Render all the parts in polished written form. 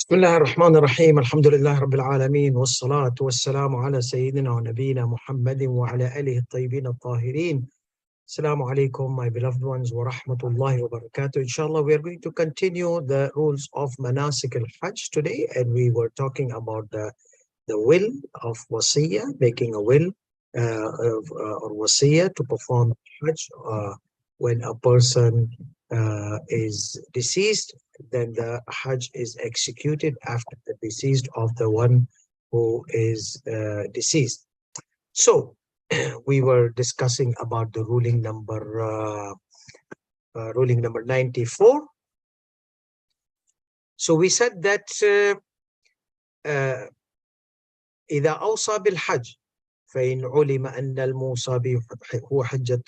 بسم الله الرحمن الرحيم الحمد لله رب العالمين والصلاة والسلام على سيدنا ونبينا محمد وعلى آله الطيبين الطاهرين. Assalamu alaikum, my beloved ones, wa rahmatullahi wa barakatuh. Inshallah, we are going to continue the rules of Manasik al-Hajj today, and we were talking about the will of wasiyah, making a will or wasiyah to perform Hajj when a person is deceased. Then the Hajj is executed after the deceased of the one who is deceased. So we were discussing about the ruling number 94. So we said that إذا أوصى بالحج فإن علم أن الموصى به هو حجة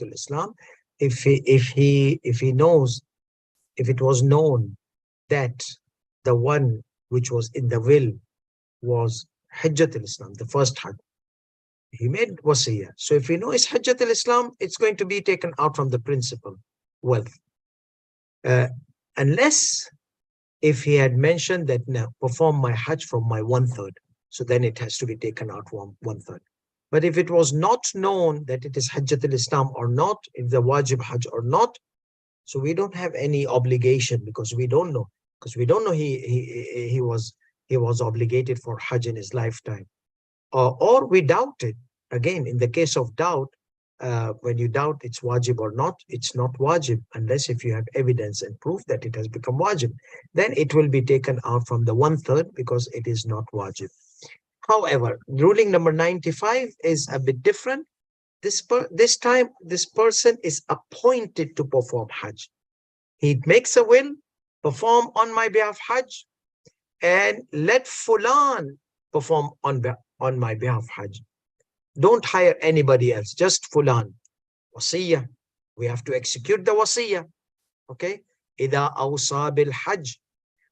الإسلام. If he knows, if it was known that the one which was in the will was Hajjat al-Islam, the first Hajj, he made wasiyah. So if we know it's Hajjat al-Islam, it's going to be taken out from the principal wealth. Unless if he had mentioned that, now perform my Hajj from my 1/3. So then it has to be taken out from 1/3. But if it was not known that it is Hajjat al-Islam or not, if the wajib Hajj or not, so we don't have any obligation because we don't know. Because we don't know he was obligated for Hajj in his lifetime. Or we doubt it. Again, in the case of doubt, when you doubt it's wajib or not, it's not wajib unless if you have evidence and proof that it has become wajib. Then it will be taken out from the 1/3 because it is not wajib. However, ruling number 95 is a bit different. This time, this person is appointed to perform Hajj. He makes a will, perform on my behalf Hajj, and let Fulan perform on my behalf Hajj. Don't hire anybody else, just Fulan. Wasiyah. We have to execute the wasiyah. Okay? إذا أوصى بالحج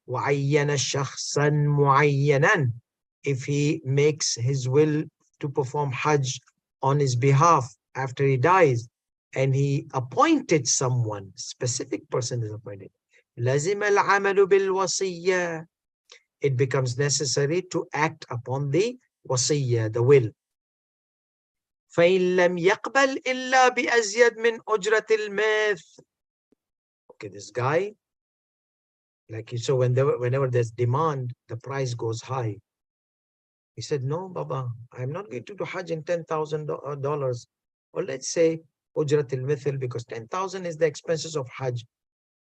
وعين شخصا معينا. If he makes his will to perform Hajj on his behalf after he dies, and he appointed someone, specific person is appointed, لازم العمل بالوصية. It becomes necessary to act upon the wasiyah, the will. فإن لم يقبل إلا بأزيد من أجرة المثل. Okay, this guy, like you saw, whenever there's demand, the price goes high. He said, no, Baba, I'm not going to do Hajj in $10,000. Or let's say Ujrat al-Mithil, because 10,000 is the expenses of Hajj.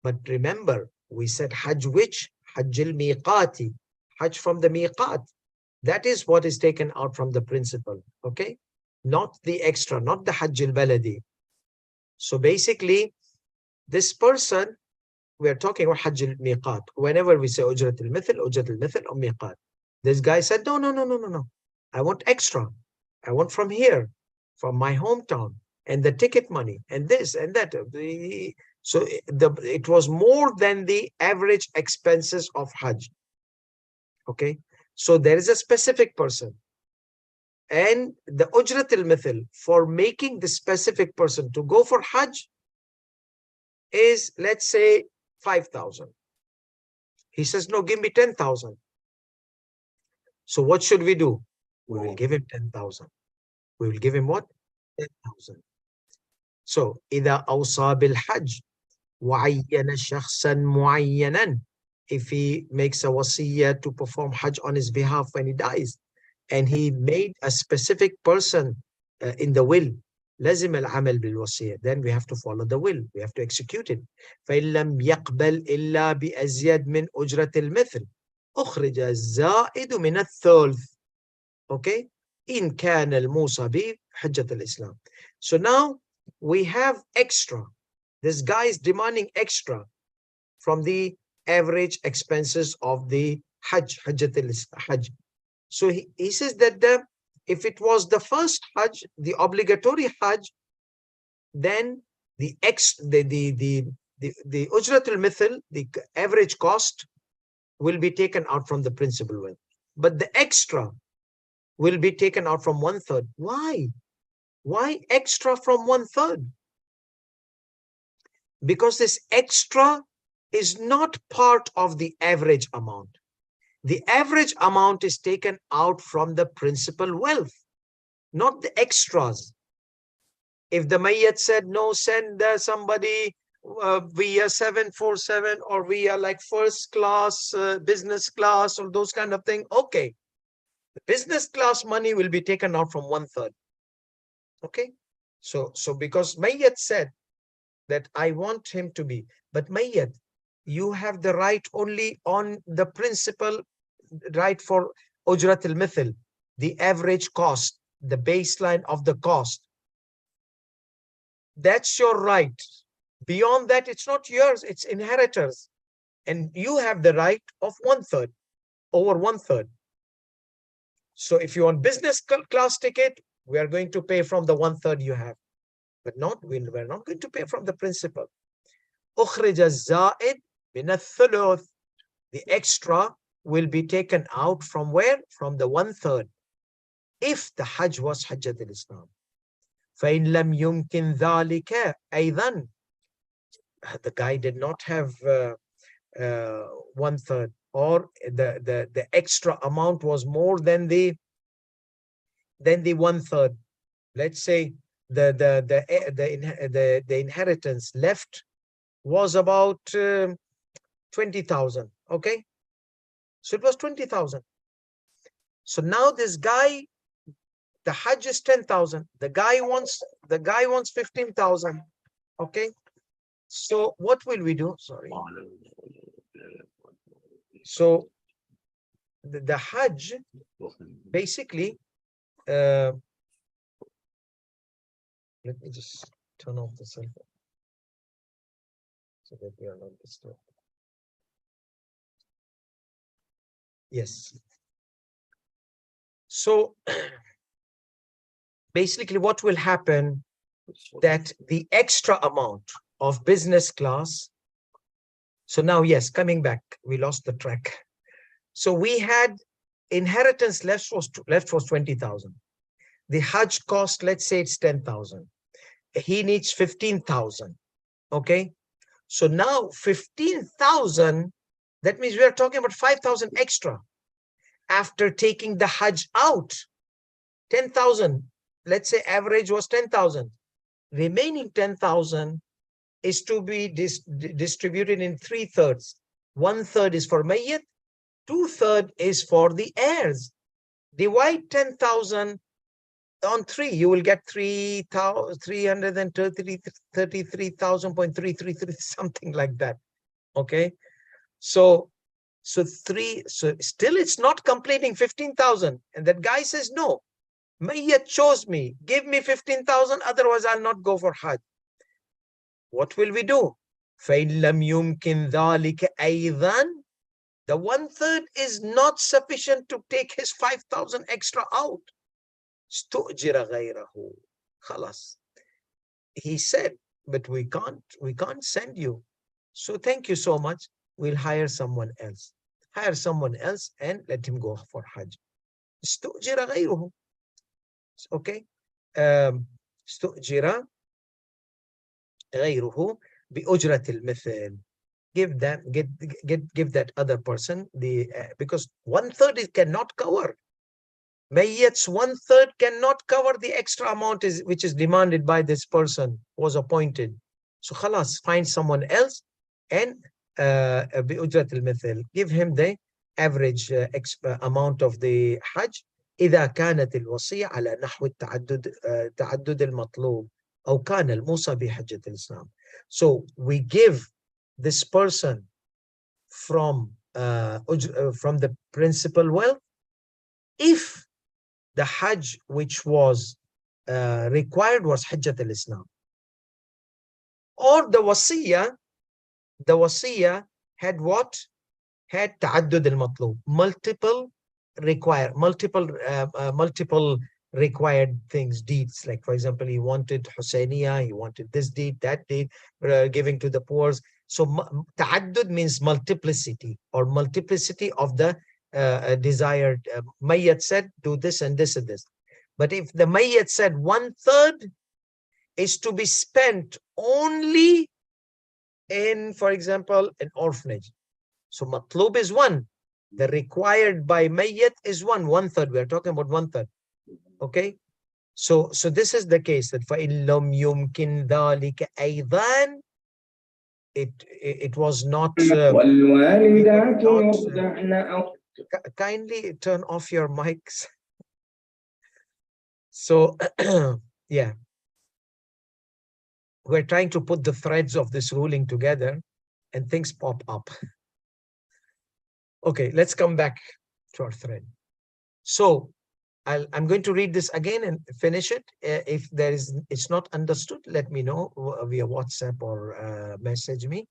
But remember, we said Hajj which? Hajj al-Miqati. Hajj from the Miqat. That is what is taken out from the principal. Okay? Not the extra, not the Hajj al-Baladi. So basically, this person, we are talking about Hajj al-Miqat. Whenever we say Ujrat al-Mithil or Miqat. This guy said, no. I want extra. I want from here, from my hometown, and the ticket money, and this and that. So it was more than the average expenses of Hajj. Okay? So there is a specific person. And the Ujrat al-Mithil for making the specific person to go for Hajj is, let's say, 5,000. He says, no, give me 10,000. So what should we do? We will give him 10,000. We will give him what? 10,000. So, إذا أوصى بالحج وعين شخصا معينا. If he makes a wasiyah to perform Hajj on his behalf when he dies, and he made a specific person in the will, لازم العمل بالوصية. Then we have to follow the will. We have to execute it. فإن لم يقبل إلا بأزيد من أجرة المثل أخرج الزائد من الثلث. Okay? إن كان الموصى به حجة الإسلام. So now we have extra. This guy is demanding extra from the average expenses of the Hajj, Hajj. So he says that if it was the first Hajj, the obligatory Hajj, then the Ujrat al-Mithil, the average cost, will be taken out from the principal wealth. But the extra will be taken out from 1/3. Why? Why extra from 1/3? Because this extra is not part of the average amount. The average amount is taken out from the principal wealth, not the extras. If the Mayyat said, no, send somebody via 747 or via like first class, business class or those kind of thing, okay. The business class money will be taken out from 1/3. Okay. So because Mayyat said that I want him to be, but Mayyat, you have the right only on the principal right for Ujrat al-Mithil, the average cost, the baseline of the cost. That's your right. Beyond that, it's not yours, it's inheritors. And you have the right of 1/3, over 1/3. So if you want business class ticket, we are going to pay from the 1/3 you have. But we're not going to pay from the principal. أخرج الزائد من الثلث. The extra will be taken out from where? From the 1/3. If the Hajj was Hajjat al-Islam. فإن لم يمكن ذلك أيضا. The guy did not have 1/3, or the extra amount was more than the 1/3. Let's say the inheritance left was about 20,000. Okay, so it was 20,000. So now this guy, the Hajj is 10,000. The guy wants 15,000. Okay, so what will we do? Sorry. So the Hajj basically. Let me just turn off the cell phone so that we are not disturbed. Yes. So basically what will happen, that the extra amount of business class. So now, yes, coming back, we lost the track. So we had inheritance left was 20,000. The Hajj cost, let's say it's 10,000. He needs 15,000. Okay. So now 15,000, that means we are talking about 5,000 extra. After taking the Hajj out, 10,000, let's say average was 10,000. Remaining 10,000 is to be distributed in 3/3. 1/3 is for Mayyat, 2/3 is for the heirs. Divide 10,000 on 3, you will get 333,000.333, something like that. Okay, so still it's not completing 15,000, and that guy says, no, Mayyat chose me, give me 15,000, otherwise I'll not go for Hajj. What will we do? فَإِن لَمْ يُمْكِنْ ذَلِكَ أَيْضًا. The 1/3 is not sufficient to take his 5,000 extra out. استُؤْجِرَ غَيْرَهُ. خلاص. He said, but we can't send you. So thank you so much. We'll hire someone else. Hire someone else and let him go for Hajj. استُؤْجِرَ غَيْرُهُ. Okay. استُؤْجِرَ غَيْرُهُ بِأُجْرَةِ الْمِثْلِ. Give that other person the because 1/3 it cannot cover. Mayyat's 1/3 cannot cover the extra amount which is demanded by this person was appointed. So khalas, find someone else and بِأُجْرَةِ الْمِثْلِ, give him the average amount of the Hajj. إذا كانت الوصية على نحو تعدد المطلوب أو كان الموصى بحجة الإسلام. So we give this person from the principal wealth if the Hajj which was required was Hajjat al-Islam. Or the wasiyah had what? Had ta'addud al-matlub, multiple required things, deeds. Like for example, he wanted Husainiyah, he wanted this deed, that deed, giving to the poor. So ta'addud means multiplicity, or multiplicity of the desired. Mayyat said, do this and this and this. But if the Mayyat said 1/3 is to be spent only in, for example, an orphanage. So matlub is 1. The required by mayyat is 1/3. We're talking about 1/3. Okay. So this is the case that فَإِن لَمْ يُمْكِنْ ذَلِكَ أَيْضًا, it was not وَالْوَالِدَاتُ يُرْضَعْنَ. Kindly turn off your mics. So yeah, we're trying to put the threads of this ruling together and things pop up. Okay, let's come back to our thread. So I'm going to read this again and finish it. If it's not understood, let me know via WhatsApp or message me.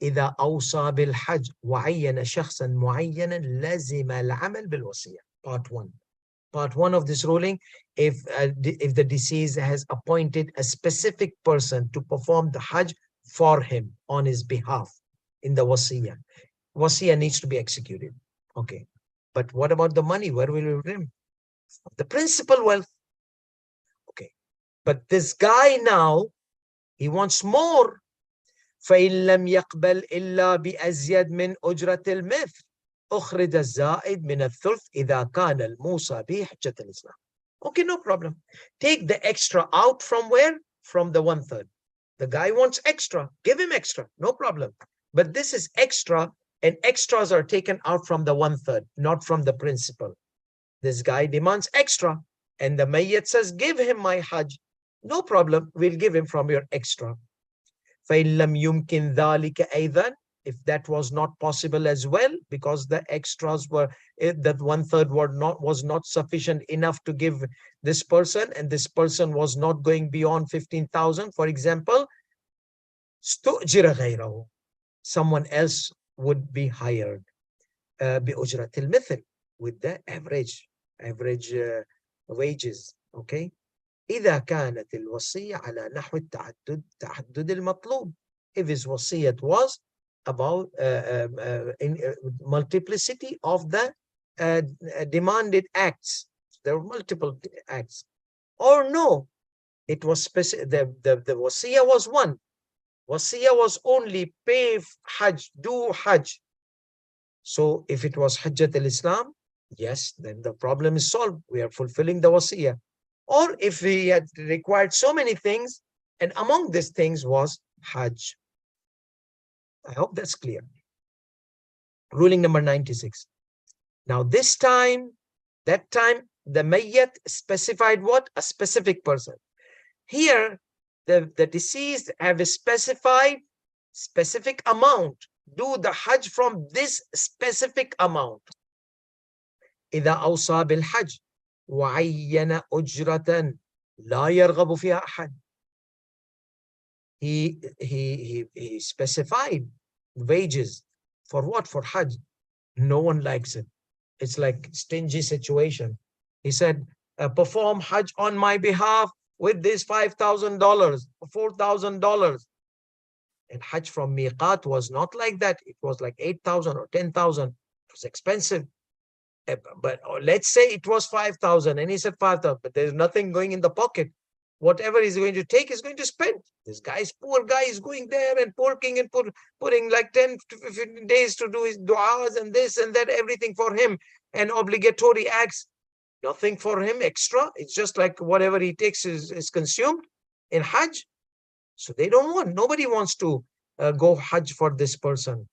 إذا أوصى بالحج وعين شخصا معينا لزم العمل بالوصية. Part 1. Part 1 of this ruling, if the deceased has appointed a specific person to perform the Hajj for him on his behalf in the wasiyah. Wasiyah needs to be executed. Okay. But what about the money? Where will we bring? The principal wealth. Okay. But this guy now, he wants more. فَإِن لَمْ يَقْبَلْ إِلَّا بِأَزْيَدْ مِنْ أُجْرَةِ الْمِثْلِ أُخْرِجَ الزَّائِدْ مِنَ الثُّلْثِ إِذَا كَانَ الْمُوصَى بِهِ حَجَّةَ الْإِسْلَامِ. Okay, no problem. Take the extra out from where? From the 1/3. The guy wants extra. Give him extra. No problem. But this is extra, and extras are taken out from the 1/3, not from the principal. This guy demands extra, and the mayyat says, give him my Hajj. No problem. We'll give him from your extra. فَإِن لَمْ يُمْكِنْ ذَلِكَ أَيْضًا, if that was not possible as well, because the extras were, that 1/3 was not sufficient enough to give this person, and this person was not going beyond 15,000, for example, استؤجر غيره, someone else would be hired بأجرة المثل, with the average wages. Okay. إذا كانت الوصية على نحو التعدد المطلوب, if his wasiyat was about multiplicity of the demanded acts, there were multiple acts, or no, it was specific. The wasiyah was 1. Wasiyah was only pay Hajj, do Hajj. So if it was Hajjat al-Islam, yes, then the problem is solved. We are fulfilling the wasiyah. Or if he had required so many things, and among these things was Hajj. I hope that's clear. Ruling number 96. Now this time, that time, the mayyat specified what? A specific person. Here, the deceased have a specific amount. Do the Hajj from this specific amount. إذا أوصى بالحج وعين أجرة لا يرغب فيها أحد. He specified wages for what? For Hajj. No one likes it. It's like stingy situation. He said, perform Hajj on my behalf with this $5,000, $4,000. And Hajj from Miqat was not like that. It was like 8,000 or 10,000. It was expensive. But let's say it was 5,000, and he said 5,000, but there's nothing going in the pocket. Whatever he's going to take, he's going to spend. This guy's poor guy is going there and porking and putting like 10 to 15 days to do his du'as and this and that, everything for him, and obligatory acts. Nothing for him extra. It's just like whatever he takes is consumed in Hajj. So they don't want, nobody wants to go Hajj for this person.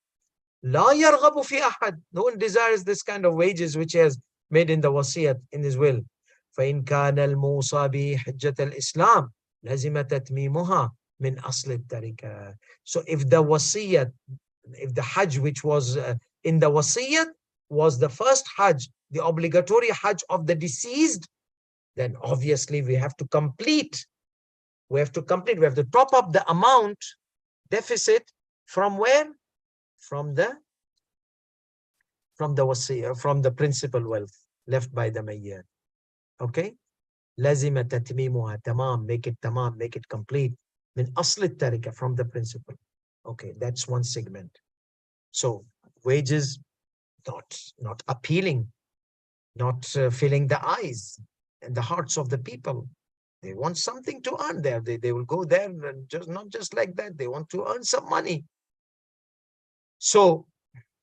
لا يرغب في أحد. No one desires this kind of wages which he has made in the wasiyat, in his will. فإن كان الموصى بحجة الإسلام لازم تتميمها من أصل التركة. So if the wasiyat, if the Hajj which was in the wasiyat was the first Hajj, the obligatory Hajj of the deceased, then obviously we have to complete. We have to top up the amount deficit from where? From the wasiyah, from the principal wealth left by the mayyat. Okay? لازم تتميمها تمام, make it tamam, make it complete. من أصل التركة, from the principal. Okay, that's one segment. So wages not appealing, not filling the eyes and the hearts of the people. They want something to earn there. They will go there and not just like that. They want to earn some money. So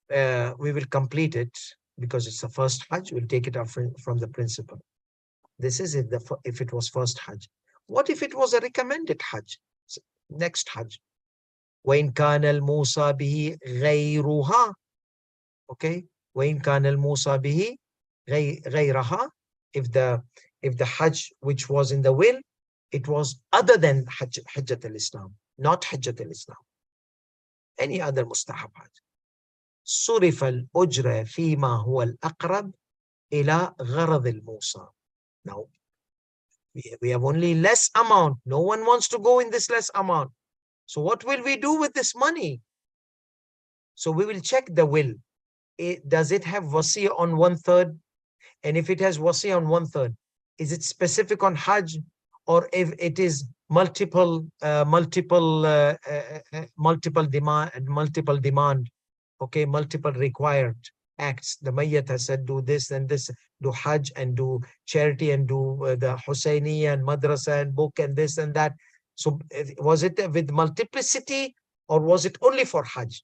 we will complete it because it's the first Hajj. We'll take it up from the principle. This is if it was first Hajj. What if it was a recommended Hajj? Next Hajj. وَإِنْ كَانَ الْمُوسَى بِهِ غَيْرُهَا. Okay. وَإِنْ كَانَ الْمُوسَى بِهِ غَيْرَهَا. If the Hajj which was in the will, it was other than Hajjat al-Islam, not Hajjat al-Islam, any other mustahab Hajj. صُرِفَ الْأُجْرَ فِيمَا هُوَ الْأَقْرَبِ إِلَى غَرَضِ الْمُوسَى. Now, we have only less amount. No one wants to go in this less amount. So what will we do with this money? So we will check the will. Does it have wasiyah on 1/3? And if it has wasiyah on 1/3, is it specific on Hajj? Or if it is multiple demand, okay, multiple required acts. The Mayyat has said, do this and this, do Hajj and do charity and do the Husseiniya and madrasa and book and this and that. So was it with multiplicity or was it only for Hajj?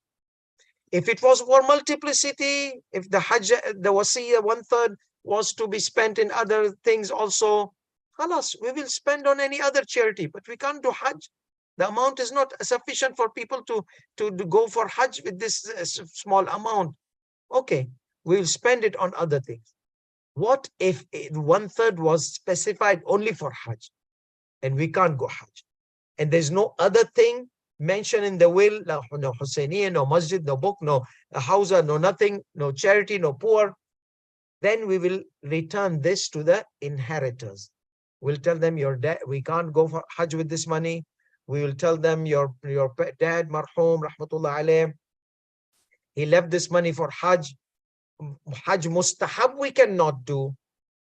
If it was for multiplicity, if the Hajj, the wasiyah 1/3 was to be spent in other things also, halas, we will spend on any other charity, but we can't do Hajj. The amount is not sufficient for people to go for Hajj with this small amount. Okay, we'll spend it on other things. What if 1/3 was specified only for Hajj and we can't go Hajj? And there's no other thing mentioned in the will, no Husseiniya, no masjid, no book, no hawza, no nothing, no charity, no poor. Then we will return this to the inheritors. We'll tell them, your dad, we can't go for Hajj with this money. We will tell them, your dad, marhum, rahmatullah alayh, he left this money for Hajj. Hajj mustahab we cannot do.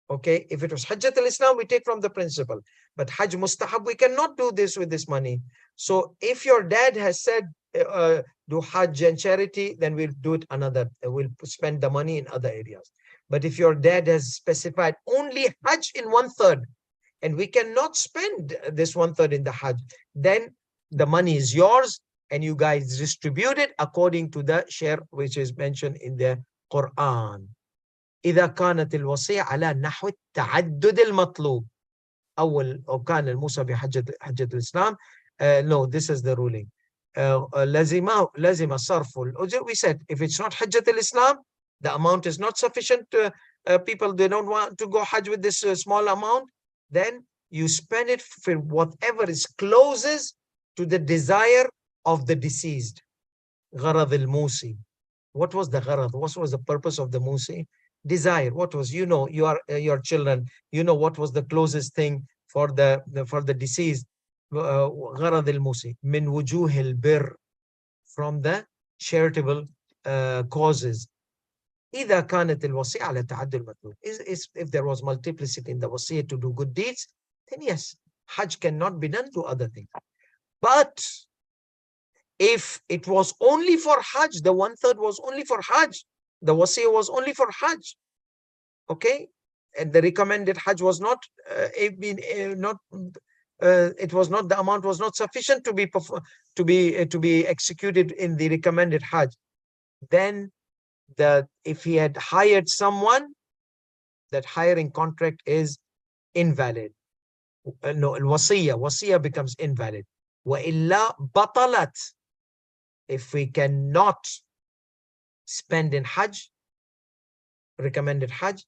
Okay, if it was Hajjat al-Islam, we take from the principle. But Hajj mustahab, we cannot do this with this money. So if your dad has said, do Hajj and charity, then we'll do it another. We'll spend the money in other areas. But if your dad has specified only Hajj in 1/3, and we cannot spend this 1/3 in the Hajj, then the money is yours, and you guys distribute it according to the share which is mentioned in the Quran. إذا كانت الوصية على نحو التعدد المطلوب أو كان الموسى بحجة الإسلام. No, this is the ruling. لازم صرف الأجر. We said if it's not Hajjat al-Islam, the amount is not sufficient. People, they don't want to go Hajj with this small amount. Then you spend it for whatever is closest to the desire of the deceased. غرض الموسي. What was the gharad? What was the purpose of the Musi? Desire. What was, your children, what was the closest thing for the deceased? Gharad al-Musi. Min wujuh al-bir. From the charitable causes. إذا كانت الوصية على تعدد المطلوب. If there was multiplicity in the wasiyah to do good deeds, then yes, Hajj cannot be done to other things. But if it was only for Hajj, the 1/3 was only for Hajj, the wasiyah was only for Hajj, okay, and the recommended Hajj was not, it was not, the amount was not sufficient to be executed in the recommended Hajj. Then if he had hired someone, that hiring contract is invalid. No, wasiyah becomes invalid. وَإِلَّا بَطَلَتْ. If we cannot spend in Hajj, recommended Hajj,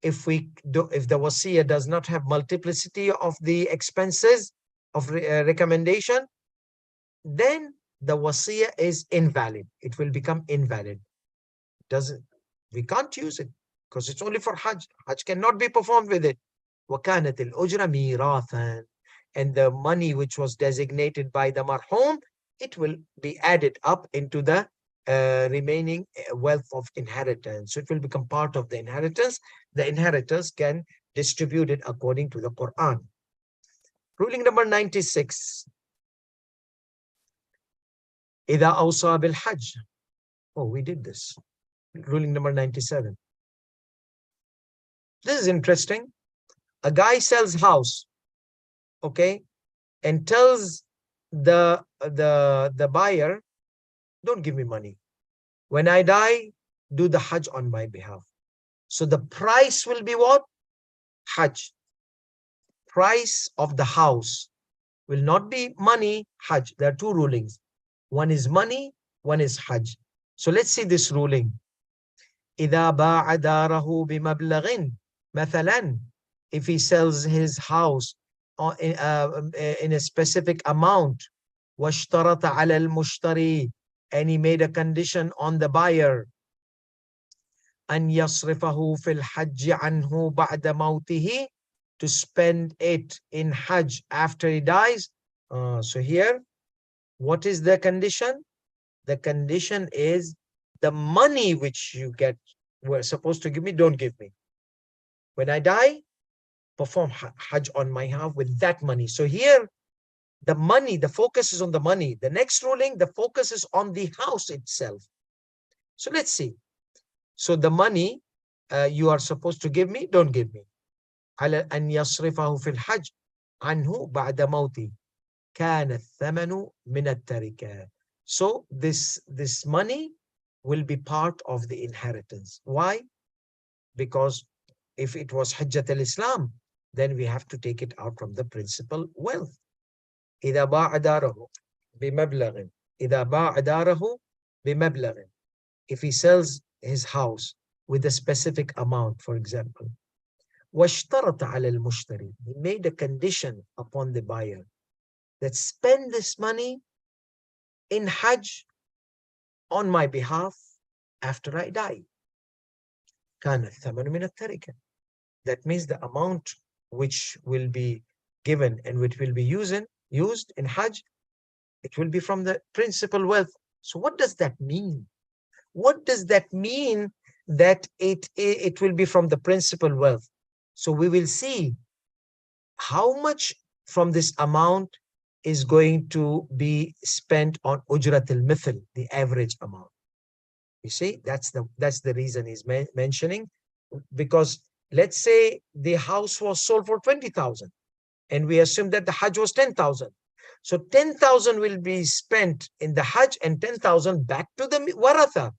if the wasiyah does not have multiplicity of the expenses of recommendation, then the wasiyah is invalid. It will become invalid. We can't use it because it's only for Hajj. Hajj cannot be performed with it. وَكَانَتِ الْأُجْرَ مِيرَاثًا. And the money which was designated by the marhum, it will be added up into the remaining wealth of inheritance. So it will become part of the inheritance. The inheritors can distribute it according to the Quran. Ruling number 96. إِذَا أَوْصَى بِالْحَجِّ. Oh, we did this. Ruling number 97. This is interesting. A guy sells house, okay, and tells the buyer, don't give me money. When I die, do the Hajj on my behalf. So the price will be what? Hajj. Price of the house will not be money, Hajj. There are two rulings. One is money, one is Hajj. So let's see this ruling. إذا باع داره بمبلغ مثلا, if he sells his house in a specific amount, واشترط على المشتري, and he made a condition on the buyer, أن يصرفه في الحج عنه بعد موته, to spend it in Hajj after he dies. So here, what is the condition? The condition is the money which you were supposed to give me, don't give me. When I die, perform Hajj on my behalf with that money. So here, the money, the focus is on the money. The next ruling, the focus is on the house itself. So let's see. So the money you are supposed to give me, don't give me. على أن يصرفه في الحج عنه بعد موتي كان الثمن من التركة. So this money will be part of the inheritance. Why? Because if it was Hajjat al-Islam, then we have to take it out from the principal wealth. إذا باع داره بمبلغ إذا باع داره بمبلغ, if he sells his house with a specific amount, for example, واشترط على المشتري, he made a condition upon the buyer that spend this money in Hajj on my behalf after I die. كان الثمن من التركة. That means the amount which will be given and which will be used in Hajj, it will be from the principal wealth. So what does that mean? What does that mean that it will be from the principal wealth? So we will see how much from this amount is going to be spent on Ujrat al-Mithl, the average amount. You see, that's the reason he's mentioning, because let's say the house was sold for 20,000 and we assume that the Hajj was 10,000. So 10,000 will be spent in the Hajj and 10,000 back to the Waratha.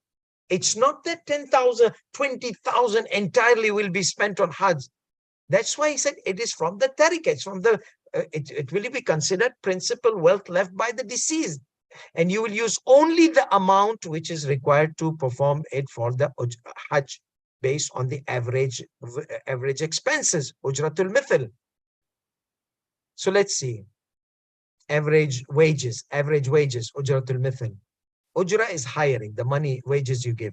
It's not that 10,000, 20,000 entirely will be spent on Hajj. That's why he said it is from the tariqah. It's from the, it will be considered principal wealth left by the deceased. And you will use only the amount which is required to perform it for the Hajj based on the average expenses, Ujratul Mithl. So let's see. Average wages, Ujratul Mithl. Ujra is hiring, the money, wages you give.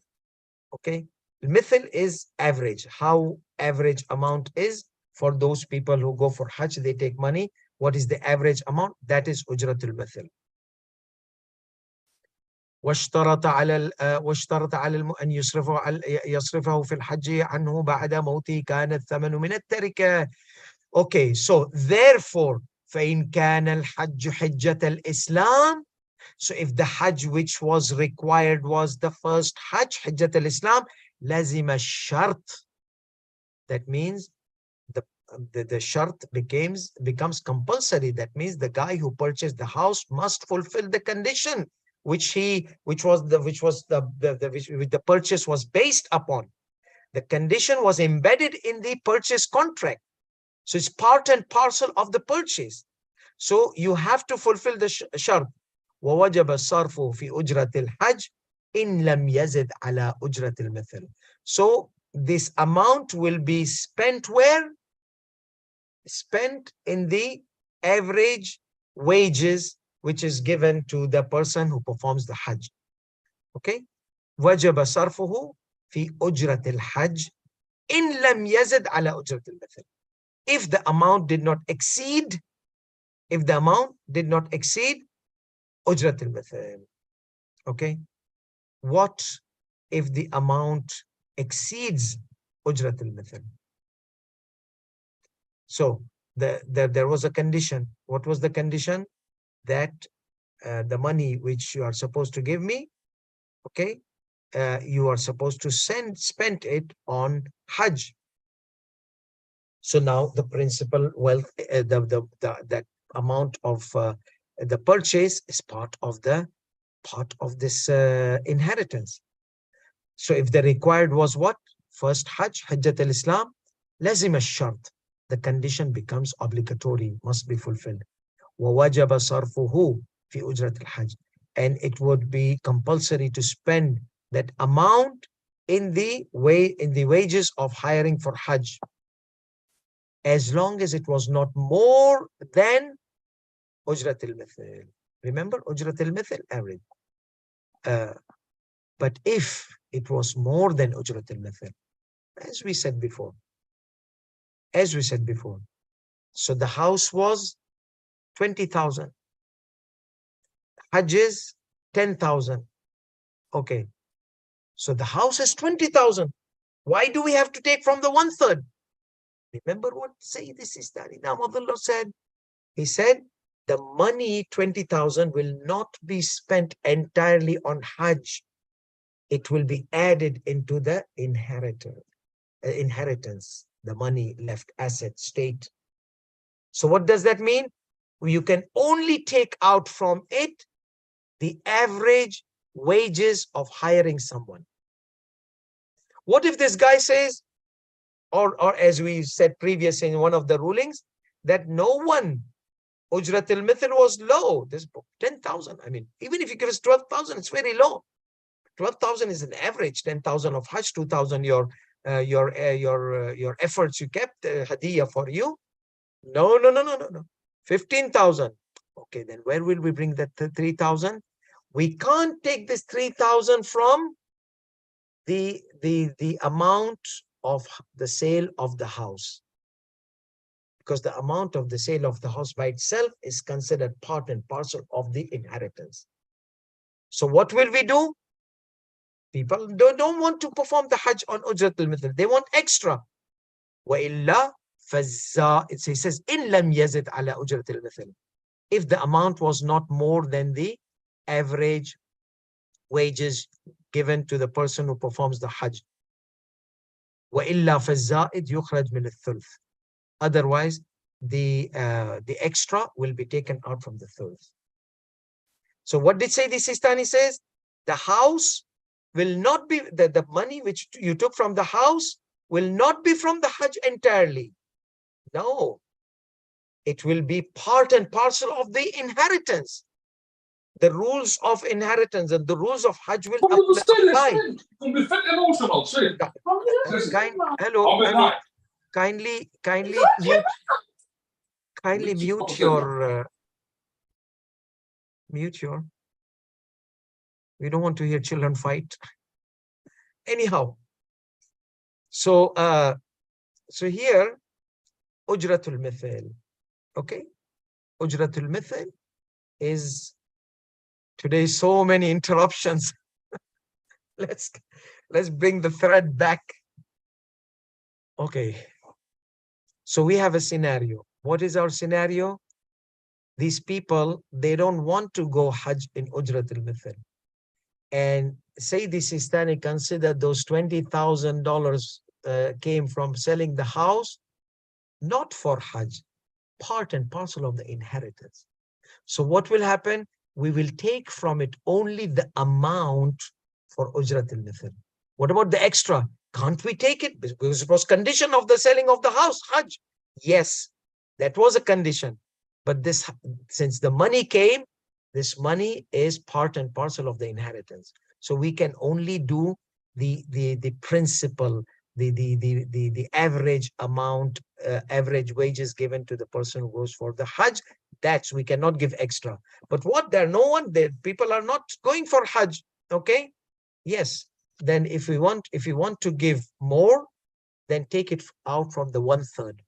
Okay. Mithl is average, how average amount is for those people who go for Hajj, they take money. What is the average amount? That is Ujratul Mithl. واشترط على أن يصرفه في الحج عنه بعد موته كان الثمن من التركة. Okay, so therefore فإن كان الحج حجة الإسلام, so if the Hajj which was required was the first Hajj, Hajjat al-Islam, lazim al-shart. That means the shart becomes compulsory. That means the guy who purchased the house must fulfill the condition which the purchase was based upon. The condition was embedded in the purchase contract. So it's part and parcel of the purchase. So you have to fulfill the shart. ووجب الصرف في أجرة الحج إن لم يزد على أجرة المثل. So this amount will be spent where? Spent in the average wages which is given to the person who performs the Hajj. Okay? وجب صرفه في أجرة الحج إن لم يزد على أجرة المثل. If the amount did not exceed Ujrat al-Mithl. Okay. What if the amount exceeds Ujrat al-Mithl? So there was a condition. What was the condition? That the money which you are supposed to give me, okay, you are supposed to spend it on Hajj. So now the principal wealth, that amount of the purchase is part of this inheritance. So if the required was what? First Hajj, Hajjat al-Islam, lazim al-shart. The condition becomes obligatory, must be fulfilled. وَوَجَبَ صَرْفُهُ فِي أُجْرَةِ الْحَجِّ. And it would be compulsory to spend that amount in the wages of hiring for Hajj, as long as it was not more than Ujrat al-Mithil. Remember, Ujrat al-Mithil, average. But if it was more than Ujrat al-Mithil, as we said before, so the house was 20,000, Hajj is 10,000. Okay, so the house is 20,000. Why do we have to take from the 1/3? Remember what Sayyid Sistani Namadullah said? He said, the money 20,000 will not be spent entirely on Hajj. It will be added into the inheritance, the money left, asset, state. So what does that mean? You can only take out from it the average wages of hiring someone. What if this guy says, or as we said previously in one of the rulings, that no one, Ujrat al-Mithil was low, this 10,000. I mean, even if you give us 12,000, it's very low. 12,000 is an average. 10,000 of Hajj, 2,000 your efforts you kept, hadiyah for you. No. 15,000. Okay, then where will we bring that 3,000? We can't take this 3,000 from the amount of the sale of the house, because the amount of the sale of the house by itself is considered part and parcel of the inheritance. So what will we do? People don't want to perform the Hajj on Ujrat al-Mithil. They want extra. وَإِلَّا فَالزَّائِدُ. It says, إِن لَمْ يَزِدْ عَلَى أُجْرَةِ الْمِثِلِ. If the amount was not more than the average wages given to the person who performs the Hajj. وَإِلَّا فَالزَّائِدُ يُخْرَجْ مِنَ الثُّلْثِ. Otherwise, the extra will be taken out from the thulth. So what did Sayyid Sistani says? The house will not be, the money which you took from the house will not be from the Hajj entirely. No, it will be part and parcel of the inheritance. The rules of inheritance and the rules of Hajj will apply. Hello. Kindly mute your we don't want to hear children fight. Anyhow, so here Ujratul Mithil. Okay, Ujratul Mithil is today so many interruptions. Let's bring the thread back. Okay, so we have a scenario. What is our scenario? These people, they don't want to go Hajj in Ujratul Mithil. And Sayyid Sistani considered those $20,000 came from selling the house, not for Hajj, part and parcel of the inheritance. So what will happen? We will take from it only the amount for Ujrat al-Mithil. What about the extra? Can't we take it? Because it was condition of the selling of the house, Hajj. Yes, that was a condition. But this, since the money came, this money is part and parcel of the inheritance. So we can only do the principal, the average amount, average wages given to the person who goes for the Hajj. That's, we cannot give extra. But what, people are not going for Hajj. Okay. Yes. Then if we want to give more, then take it out from the 1/3.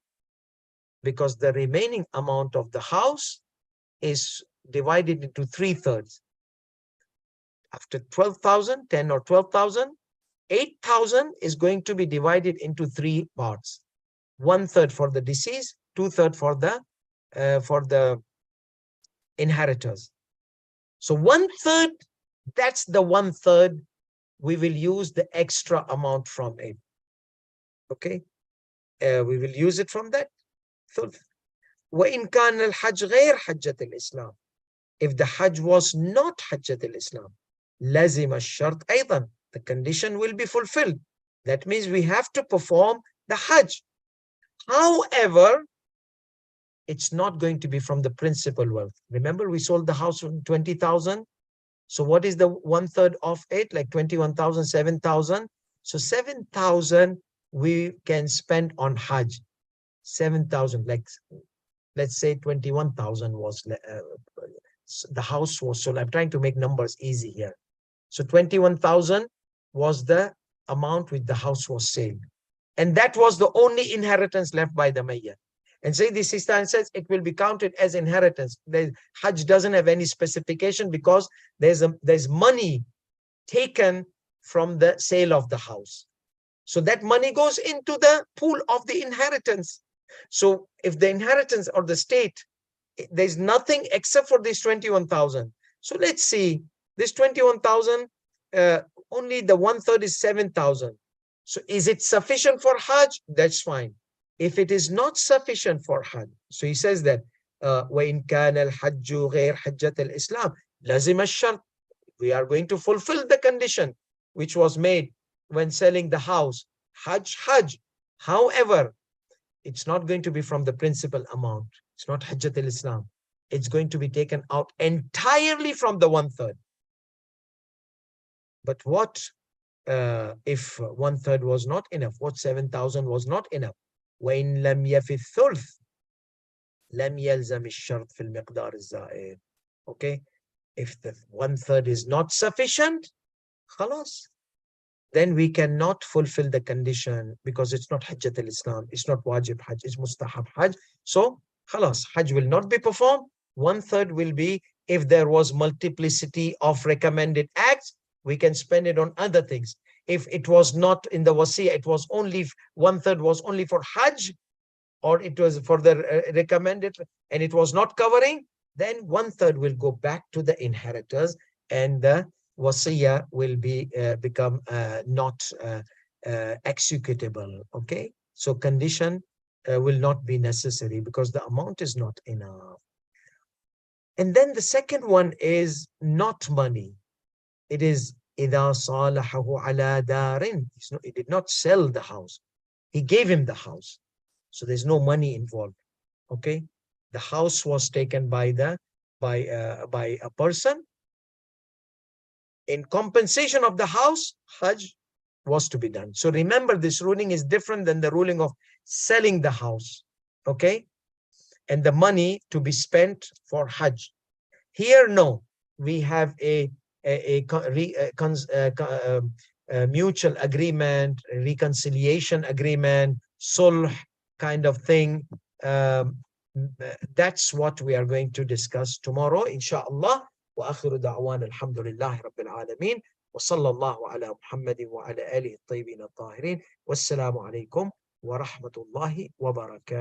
Because the remaining amount of the house is divided into 3/3. After 12,000, 10 or 12,000, 8,000 is going to be divided into 3 parts. 1/3 for the deceased, 2/3 for the inheritors. So 1/3, that's the 1/3. We will use the extra amount from it. Okay, we will use it from that. وَإِنْ كَانَ الْحَجْ غَيْرْ حَجَّةِ الْإِسْلَامِ. If the Hajj was not Hajjat al-Islam, لَزِمَ الشَّرْطِ أيضا. the condition will be fulfilled. That means we have to perform the Hajj. However, it's not going to be from the principal wealth. Remember, we sold the house for 20,000. So what is the 1/3 of it? Like 21,000, 7,000. So 7,000 we can spend on Hajj. 7,000, like let's say 21,000 was the house was sold. I'm trying to make numbers easy here. So 21,000 was the amount which the house was sold. And that was the only inheritance left by the mayyit. And say the Sistani says it will be counted as inheritance. The Hajj doesn't have any specification because there's money taken from the sale of the house. So that money goes into the pool of the inheritance. So if the inheritance or the state, there's nothing except for this 21,000. So let's see, this 21,000, only the 1/3 is 7,000. So is it sufficient for Hajj? That's fine. If it is not sufficient for Hajj, so he says that وَإِنْ كَانَ الْحَجُّ غَيْرْ حَجَّةِ الْإِسْلَامِ لَزِمَ الشَّرْطِ. We are going to fulfill the condition which was made when selling the house. Hajj, Hajj. However, it's not going to be from the principal amount. It's not Hajjat al-Islam. It's going to be taken out entirely from the 1/3. But what if 1/3 was not enough? What 7,000 was not enough? وَإِنْ لَمْ يَفِ الثُّلْثِ لَمْ يَلْزَمِ الشَّرْطِ فِي الْمِقْدَارِ الزَّائِدِ. Okay? If the 1/3 is not sufficient, khalas, then we cannot fulfill the condition because it's not Hajjat al-Islam, it's not Wajib Hajj, it's Mustahab Hajj. So, khalas, Hajj will not be performed. 1/3 will be, if there was multiplicity of recommended acts, we can spend it on other things. If it was not in the wasiyah, it was only 1/3 was only for Hajj, or it was for the recommended and it was not covering, then 1/3 will go back to the inheritors and the wasiyah will be become not executable. Okay, so condition will not be necessary because the amount is not enough. And then the second one is not money. It is إِذَا صَالَحَهُ عَلَى دَارٍ. He did not sell the house. He gave him the house. So there's no money involved. Okay, the house was taken by a person. In compensation of the house, Hajj was to be done. So remember, this ruling is different than the ruling of selling the house. Okay, and the money to be spent for Hajj. Here, no, we have a mutual agreement, reconciliation agreement, sulh kind of thing. That's what we are going to discuss tomorrow, inshallah. وآخر دعوانا الحمد لله رب العالمين وصلى الله على محمد وعلى آله الطيبين الطاهرين والسلام عليكم ورحمة الله وبركاته.